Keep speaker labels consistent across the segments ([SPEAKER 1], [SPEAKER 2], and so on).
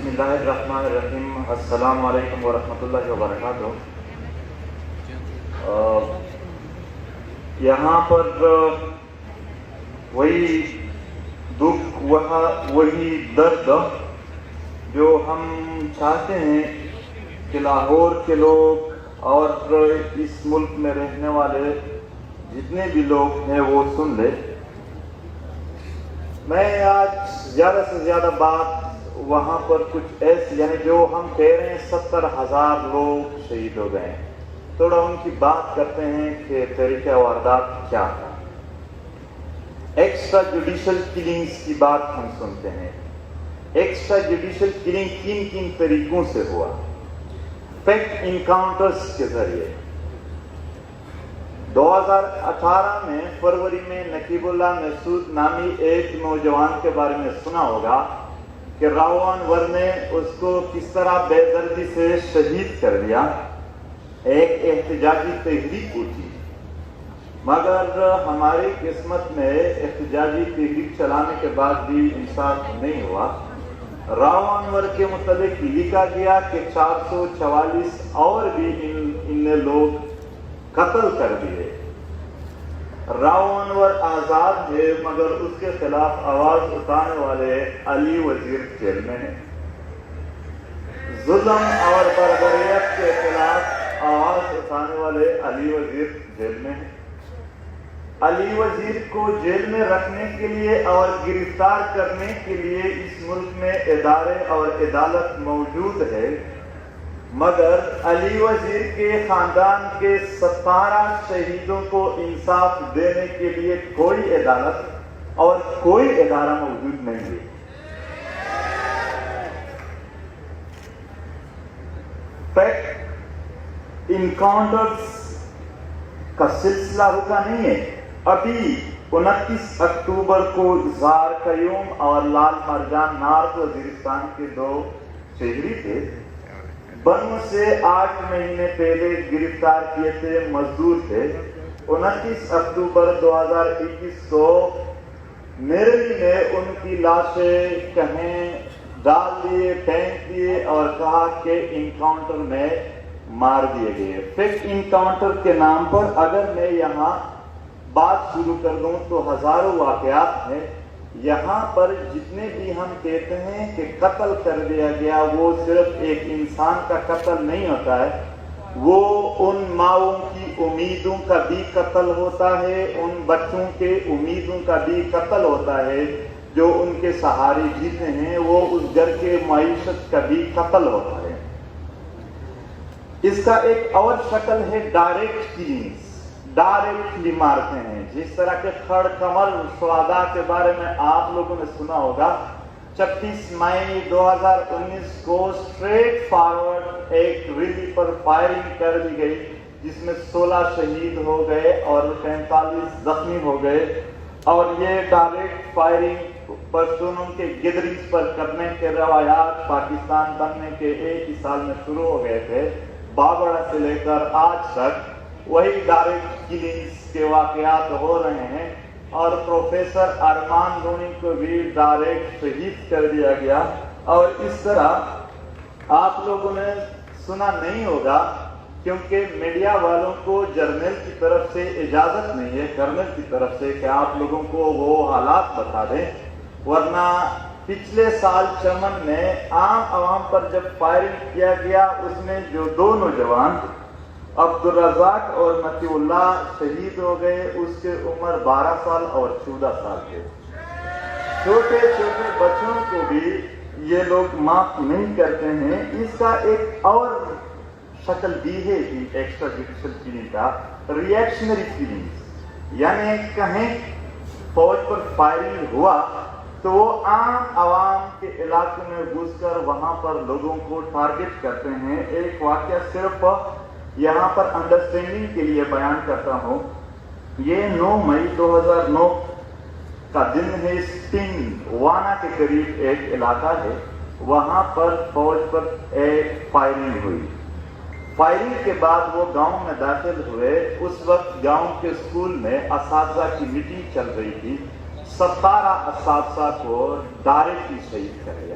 [SPEAKER 1] بسم اللہ الرحمن الرحیم. السلام علیکم ورحمۃ اللہ وبرکاتہ. یہاں پر وہی دکھ وہی درد جو ہم چاہتے ہیں کہ لاہور کے لوگ اور اس ملک میں رہنے والے جتنے بھی لوگ ہیں وہ سن لے. میں آج زیادہ سے زیادہ بات وہاں پر کچھ ایسی یعنی جو ہم کہہ رہے ہیں 70,000 لوگ شہید ہو گئے ہیں, تھوڑا ان کی بات کرتے ہیں کہ طریقہ واردات کیا تھا. ایکسٹرا جوڈیشل کلنگز کی بات ہم سنتے ہیں. ایکسٹرا جوڈیشل کلنگ کن کن طریقوں سے ہوا؟ فیکٹ انکاؤنٹرز کے ذریعے. 2018 میں فروری میں نقیب اللہ محسود نامی ایک نوجوان کے بارے میں سنا ہوگا کہ راؤ انور نے اس کو کس طرح بے دردی سے شہید کر دیا. ایک احتجاجی تحریک اٹھی, مگر ہماری قسمت میں احتجاجی تحریک چلانے کے بعد بھی انصاف نہیں ہوا. راؤ انور کے متعلق لکھا گیا کہ 444 اور بھی ان نے لوگ قتل کر دیے. راؤ انور آزاد ہے, مگر اس کے خلاف آواز اٹھانے والے علی وزیر جیل میں ہیں. ظلم اور بربریت کے خلاف آواز اٹھانے والے علی وزیر جیل میں ہیں. علی وزیر کو جیل میں رکھنے کے لیے اور گرفتار کرنے کے لیے اس ملک میں ادارے اور عدالت موجود ہے, مگر علی وزیر کے خاندان کے 17 شہیدوں کو انصاف دینے کے لیے کوئی عدالت اور کوئی ادارہ موجود نہیں ہے. فیکٹ انکاؤنٹرز کا سلسلہ رکا نہیں ہے. ابھی 29 اکتوبر کو زار قیوم اور لال مرجان نارتھ وزیرستان کے 2 شہری تھے. بنو سے 8 مہینے پہلے گرفتار کیے تھے, مزدور تھے. 29 اکتوبر 2021 کو میرلی نے ان کی لاشیں کہیں ڈال دیے, پھینک دیے اور کہا کہ انکاؤنٹر میں مار دیے گئے. فیکٹ انکاؤنٹر کے نام پر اگر میں یہاں بات شروع کر دوں تو ہزاروں واقعات ہیں. یہاں پر جتنے بھی ہم کہتے ہیں کہ قتل کر دیا گیا, وہ صرف ایک انسان کا قتل نہیں ہوتا ہے, وہ ان ماؤں کی امیدوں کا بھی قتل ہوتا ہے, ان بچوں کے امیدوں کا بھی قتل ہوتا ہے جو ان کے سہارے جیتے ہیں, وہ اس گھر کے معیشت کا بھی قتل ہوتا ہے. اس کا ایک اور شکل ہے ڈائریکٹ کلنگز. ڈائریکٹلی مارتے ہیں, جس طرح کے کھڑ کمر سوادا کے بارے میں آپ لوگوں نے سنا ہوگا. 26 مئی 2019 کو اسٹریٹ فارورڈ ایک ریلی پر فائرنگ کر دی گئی, جس میں 16 شہید ہو گئے اور 45 زخمی ہو گئے. اور یہ ڈائریکٹ فائرنگ پشتونوں کے گدریز پر کرنے کے روایات پاکستان بننے کے 1 ہی سال میں شروع ہو گئے تھے. بابڑا سے لے کر آج تک وہی ڈائریکٹ کلنگز کے واقعات ہو رہے ہیں. اور پروفیسر ارمان لونی کو بھی ڈائریکٹ شہید کر دیا گیا. اور اس طرح آپ لوگوں نے سنا نہیں ہوگا, کیونکہ میڈیا والوں کو جرنیل کی طرف سے اجازت نہیں ہے, کرنل کی طرف سے, کہ آپ لوگوں کو وہ حالات بتا دیں. ورنہ پچھلے سال چمن میں عام عوام پر جب فائرنگ کیا گیا, اس میں جو 2 نوجوان عبدالرزاق اور متی اللہ شہید ہو گئے. اس کے عمر 12 سال اور 14 سال کے. چھوٹے چھوٹے بچوں کو بھی یہ لوگ معاف نہیں کرتے ہیں. اس کا ایک اور شکل بھی ہے ایکسٹرا جوڈیشل کلنگ کا, ریئیکشنری کلنگ. یعنی کہیں فوج پر فائرنگ ہوا تو وہ عام عوام کے علاقوں میں گھس کر وہاں پر لوگوں کو ٹارگٹ کرتے ہیں. ایک واقعہ صرف یہاں پر انڈرسٹینڈنگ کے لیے بیان کرتا ہوں. یہ 9 مئی 2009 کا دن ہے. اسٹنگ وانا کے قریب ایک علاقہ ہے, وہاں پر فوج پر ایک فائرنگ ہوئی. فائرنگ کے بعد وہ گاؤں میں داخل ہوئے. اس وقت گاؤں کے اسکول میں اساتذہ کی میٹنگ چل رہی تھی. 17 اساتذہ کو ڈائریکٹلی شہید کر دیا.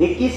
[SPEAKER 1] 21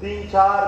[SPEAKER 1] 3-4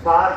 [SPEAKER 1] 4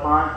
[SPEAKER 1] 5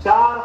[SPEAKER 1] 4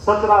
[SPEAKER 1] 17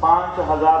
[SPEAKER 1] 5000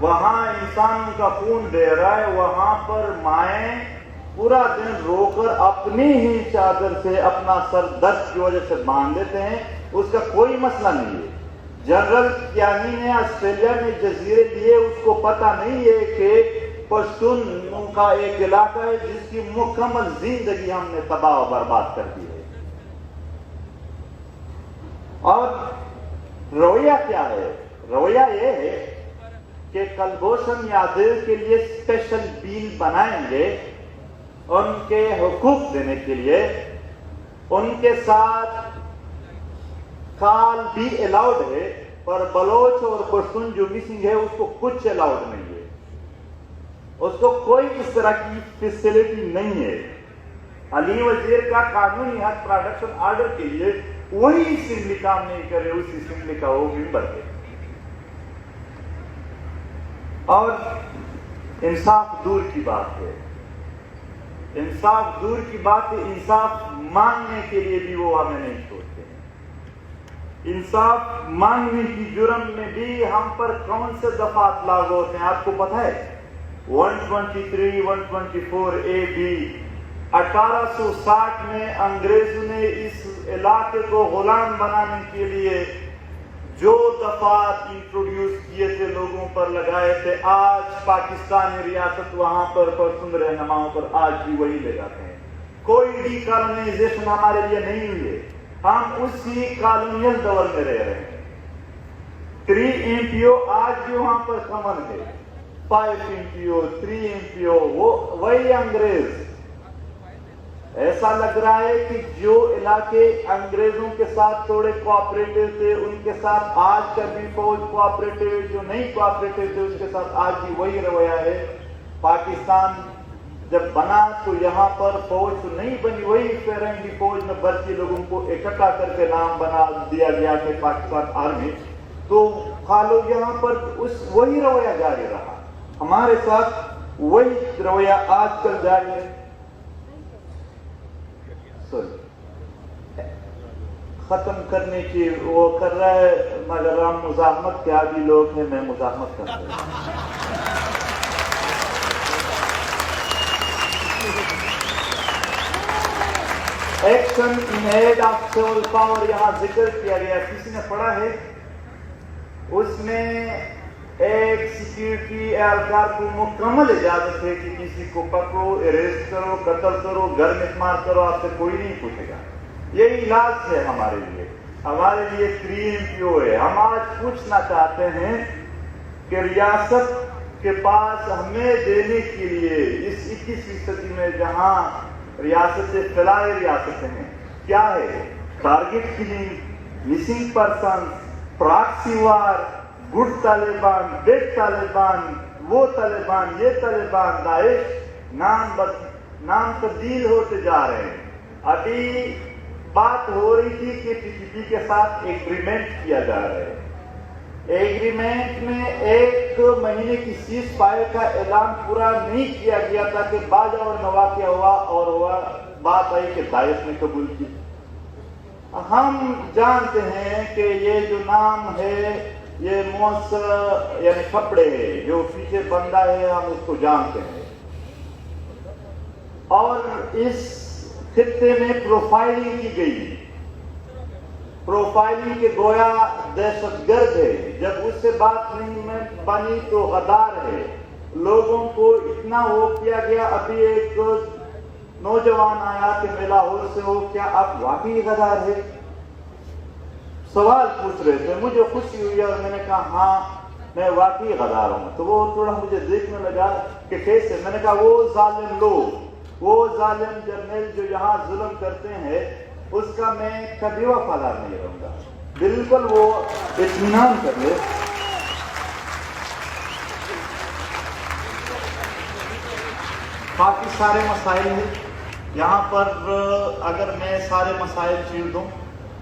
[SPEAKER 1] وہاں انسانوں کا خون بہ رہا ہے، وہاں پر مائیں پورا دن رو کر اپنی ہی چادر سے اپنا سر درد کی وجہ سے باندھ دیتے ہیں، اس کا کوئی مسئلہ نہیں ہے۔ جنرل کیانی نے آسٹریلیا میں جزیرے لیے، اس کو پتہ نہیں ہے کہ پشتون کا ایک علاقہ ہے جس کی مکمل زندگی ہم نے تباہ و برباد کر دی ہے۔ اور رویہ کیا ہے؟ رویہ یہ ہے کہ کلبھوشن یادو کے لیے اسپیشل بل بنائیں گے ان کے حقوق دینے کے لیے، ان کے ساتھ کال بھی الاؤڈ ہے، پر بلوچ اور پشتون جو مسنگ ہے اس کو کچھ الاؤڈ نہیں ہے، اس کو کوئی اس طرح کی فیسلٹی نہیں ہے۔ علی وزیر کا قانونی حق پروڈکشن آرڈر کے لیے وہی اسمبلی کام نہیں کرے، اس اسمبلی کا وہ ممبر ہے۔ اور انصاف دور کی بات ہے، انصاف دور کی بات ہے، انصاف مانگنے کے لیے بھی وہ ہمیں نہیں چھوڑتے ہیں۔ انصاف مانگنے کی جرم میں بھی ہم پر کون سے دفعات لاگو ہوتے ہیں آپ کو پتہ ہے؟ 123 124 اے بی 1860 میں انگریزوں نے اس علاقے کو غلام بنانے کے لیے جو دفعات انٹروڈیوس کیے تھے، لوگوں پر لگائے تھے، آج پاکستانی ریاست وہاں پر پرسن رہنماؤں پر آج بھی وہی لگاتے ہیں۔ کوئی ڈی کالونائزیشن ہمارے لیے نہیں ہوئی ہے، ہم اسی کالونیل دور میں رہ رہے ہیں۔ 3 MPO آج بھی وہاں پر کمن ہے، 5 MPO 3 MPO وہی انگریز۔ ایسا لگ رہا ہے کہ جو علاقے انگریزوں کے ساتھ تھوڑے کوآپریٹو تھے، ان کے ساتھ آج کا بھی فوج کوآپریٹو ہے، جو نہیں کوآپریٹو تھے اس کے ساتھ آج بھی وہی رویہ ہے۔ پاکستان جب بنا تو یہاں پر فوج تو نہیں بنی، وہی فرنگی فوج میں بھرتی لوگوں کو اکٹھا کر کے نام بنا دیا گیا کہ پاکستان آرمی، تو خالو یہاں پر وہی رویہ جاری رہا، ہمارے ساتھ وہی رویہ آج کل جاری ہے۔ ختم کرنے کی وہ کر رہا ہے، مگر ہم مزاحمت کے عادی لوگ ہیں، میں مزاحمت کر رہا ہوں۔ Action in aid of civil power یہاں ذکر کیا گیا، کسی نے پڑھا ہے؟ اس میں ایک سیکیورٹی اہلکار کو مکمل اجازت ہے کہ کسی کو پکڑو، اریسٹ کرو، قتل کرو، گھر میں مار کرو، آپ سے کوئی نہیں پوچھے گا۔ یہی علاج ہے ہمارے لیے، ہمارے لیے 3 MPO ہے۔ ہم آج پوچھنا چاہتے ہیں کہ ریاست کے پاس ہمیں دینے کے لیے اس 21ویں صدی میں جہاں ریاستیں فلاحی ریاستیں ہیں، کیا ہے؟ Target killing, missing person, proxy war, good Taliban, bad Taliban, وہ طالبان، یہ طالبان، داعش، نام تبدیل ہوتے جا رہے ہیں۔ ابھی بات ہو رہی تھی کہ PPP کے ساتھ ایگریمنٹ کیا جا رہا ہے، ایگریمنٹ میں 1 مہینے کی سیز فائر کا اعلان پورا نہیں کیا گیا تھا کہ باجا اور نواقعہ ہوا اور بات آئی کہ داعش نے قبول کی۔ ہم جانتے ہیں کہ یہ جو نام ہے یہ مؤثر یعنی کپڑے ہے، جو پیچھے بندہ ہے ہم اس کو جانتے ہیں، اور اس خطے میں پروفائلنگ کی گئی، پروفائلنگ کے گویا دہشت گرد ہے، جب اس سے بات نہیں بنی تو غدار ہے، لوگوں کو اتنا وہ کیا گیا۔ ابھی ایک نوجوان آیا کہ میں لاہور سے ہو، کیا آپ واقعی غدار ہے؟ سوال پوچھ رہے تھے، مجھے خوشی ہوئی اور میں نے کہا ہاں میں واقعی غدار ہوں۔ تو وہ تھوڑا مجھے دیکھنے لگا کہ کیسے؟ میں نے کہا وہ ظالم لوگ، وہ ظالم جرنیل جو یہاں ظلم کرتے ہیں، اس کا میں کبھی وفادار نہیں رہوں گا۔ بالکل وہ اطمینان کر لے۔ باقی سارے مسائل ہیں یہاں پر، اگر میں سارے مسائل چھیڑ دوں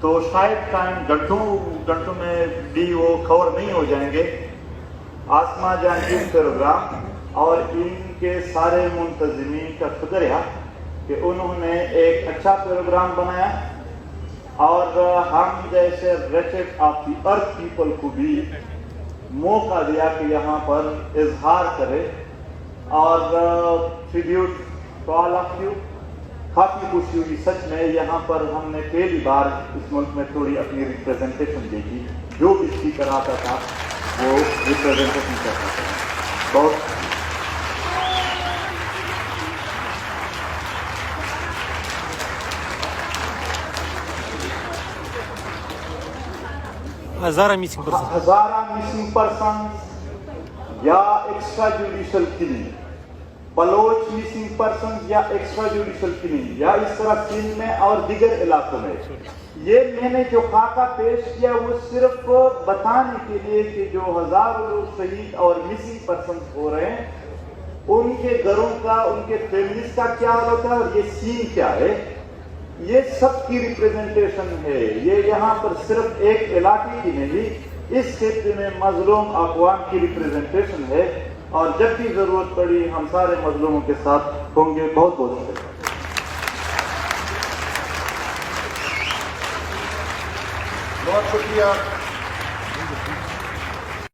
[SPEAKER 1] تو شاید ٹائم گھنٹوں میں بھی وہ کور نہیں ہو جائیں گے۔ آسما جہانگیر پروگرام اور ان کے سارے منتظمین کا شکریہ کہ انہوں نے ایک اچھا پروگرام بنایا، اور ہم جیسے wretched of the earth people کو بھی موقع دیا کہ یہاں پر اظہار کرے اور tribute to all of you. کافی خوشی ہوئی سچ میں. یہاں پر ہم نے پہلی بار اس ملک میں تھوڑی اپنی ریپرزنٹیشن دیکھی. جو بھی اسپیکر آتا تھا وہ ریپرزنٹیشن کرتا تھا. بہت
[SPEAKER 2] Hazara missing person
[SPEAKER 1] Hazara missing persons یا extra judicial killing, Baloch missing persons یا ایکسٹرا جوڈیشل کلنگ, یا اس طرح سندھ میں اور دیگر علاقوں میں. یہ میں نے جو خاکہ پیش کیا وہ صرف بتانے کے لیے کہ جو ہزاروں لوگ شہید اور مسنگ پرسنز ہو رہے ہیں ان کے گھروں کا, ان کے فیملیز کا کیا حال ہوتا ہے اور یہ سین کیا ہے. یہ سب کی ریپرزنٹیشن ہے. یہ یہاں پر صرف ایک علاقے کی نہیں, اس خطے میں مظلوم اقوام کی ریپرزنٹیشن ہے. اور جب بھی ضرورت پڑی ہم سارے مظلوموں کے ساتھ ہوں گے. بہت بہت شکریہ.
[SPEAKER 3] بہت شکریہ.